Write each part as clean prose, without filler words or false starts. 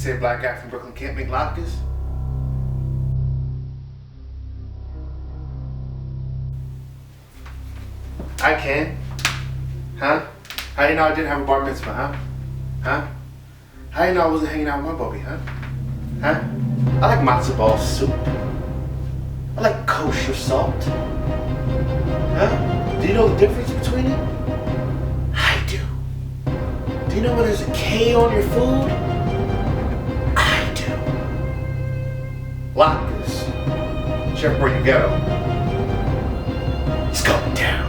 say a black guy from Brooklyn can't make latkes? I can. Huh? How you know I didn't have a bar mitzvah, huh? Huh? How you know I wasn't hanging out with my bubby, huh? Huh? I like matzo ball soup. I like kosher salt. Huh? Do you know the difference between it? I do. Do you know when there's a K on your food? I do. Latkes. Chef Boyaryughetto. He's going down.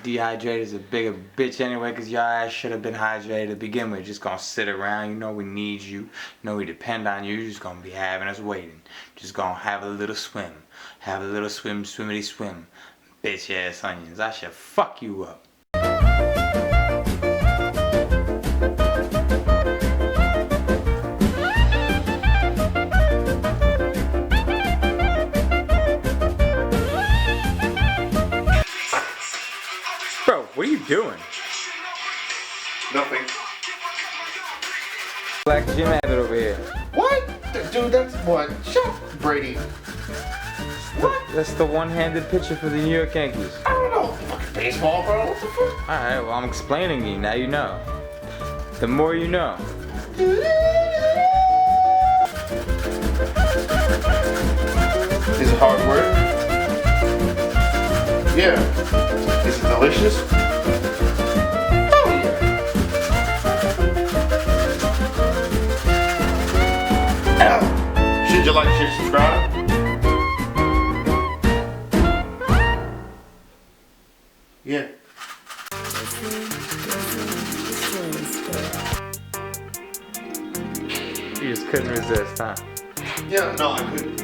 Dehydrated is a bigger bitch anyway, cause your ass should have been hydrated to begin with. Just gonna sit around, you know we need you, you know we depend on you. You're just gonna be having us waiting. Just gonna have a little swim. Have a little swim, swimmity swim. Bitch ass onions, I should fuck you up. Bro, what are you doing? Nothing. Black Jim Abbott over here. What? Dude, that's what? Shut up, Brady. What? That's the one-handed pitcher for the New York Yankees. I don't know fucking baseball, bro. What the fuck? Alright, well I'm explaining to you, now you know. The more you know. Is it hard work? Yeah. Is it delicious? Oh yeah. Ow. Should you like, share, subscribe? Yeah. You just couldn't resist, huh? Yeah, no, I couldn't.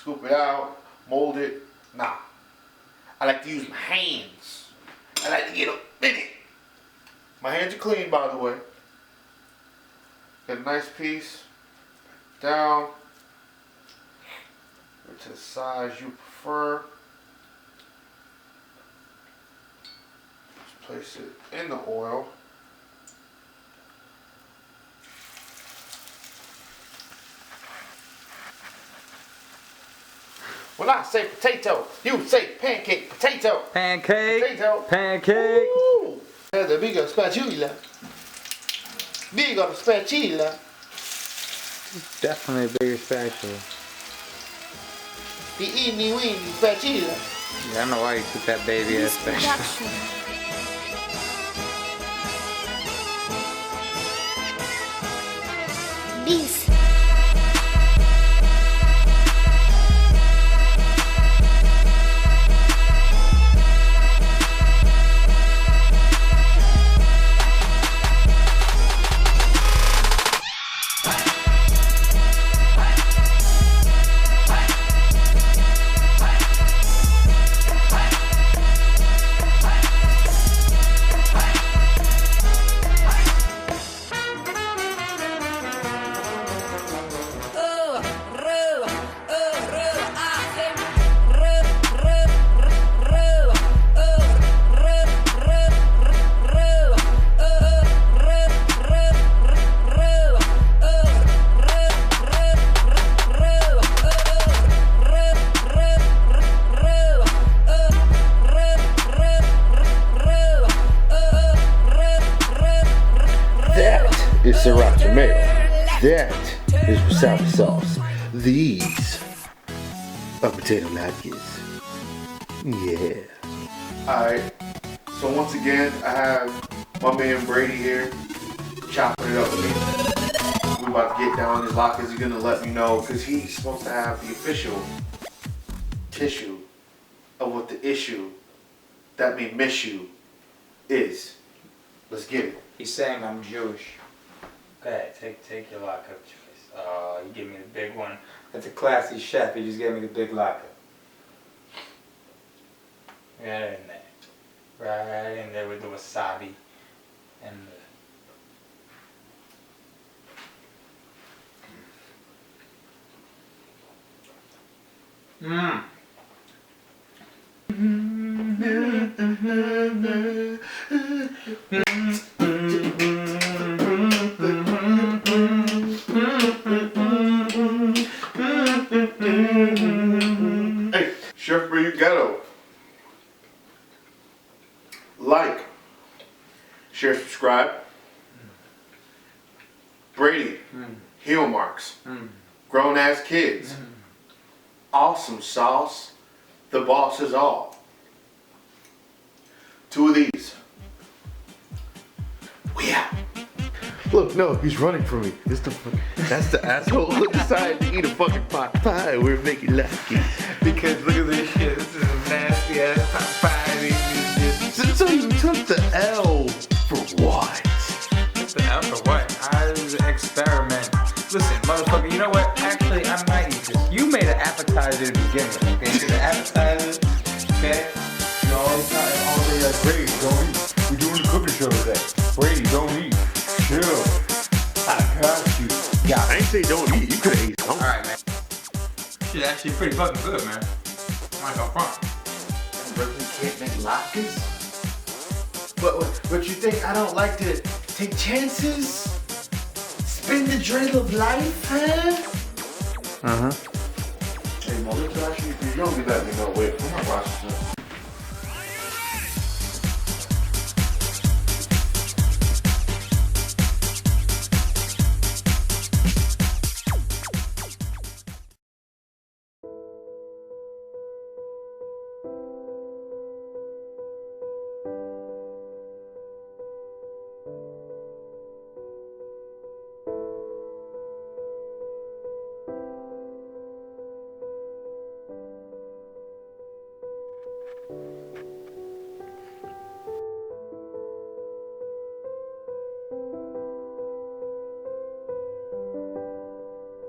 scoop it out, mold it. Nah. I like to use my hands. I like to get up in it. My hands are clean, by the way. Get a nice piece. Down. Go to the size you prefer. Just place it in the oil. When I say potato, you say pancake, potato. Pancake. Potato. Pancake. Ooh. There's a bigger spatula. Bigger spatula. Definitely a bigger spatula. The eeny weeny spatula. Yeah, I know why you took that baby ass spatula. Bis. Is sriracha mayo. That is wasabi sauce. These are potato latkes. Yeah. Alright, so once again, I have my man Brady here chopping it up with me. We're about to get down his latkes. He's gonna let me know because he's supposed to have the official tissue of what the issue that may miss you is. Let's get it. He's saying I'm Jewish. Go ahead, take your lockup choice. Oh, you give me the big one. That's a classy chef. He just gave me the big lockup. Right in there. Right in there with the wasabi and the... Mmm. Hey, Chef Boyaryughetto. Like, share, subscribe. Brady, heel marks. Grown ass kids. Awesome sauce. The boss is all. 2 of these. We out. Look, no, he's running from me. That's the asshole who decided to eat a fucking pot pie. We're making Latke. Because look at this shit. This is a nasty ass pot pie. So you took the L for what? The L for what? I was an experiment. Listen, motherfucker, you know what? Actually, I might eat this. You made an appetizer to begin with, okay? So the appetizer, okay? You know, all day like, Brady, don't eat. We're doing the cooking show today. Brady, don't eat. Chill. I got you. Yeah, I ain't say don't eat. You could eat. Alright, man. Shit actually pretty fucking good, man. I'm not gonna front. Really can't make latkes? But you think I don't like to take chances? Spin the dreidel of life, huh? Uh-huh. Hey, Mo, let's actually, if you don't be letting me know, wait, I'm not watching this.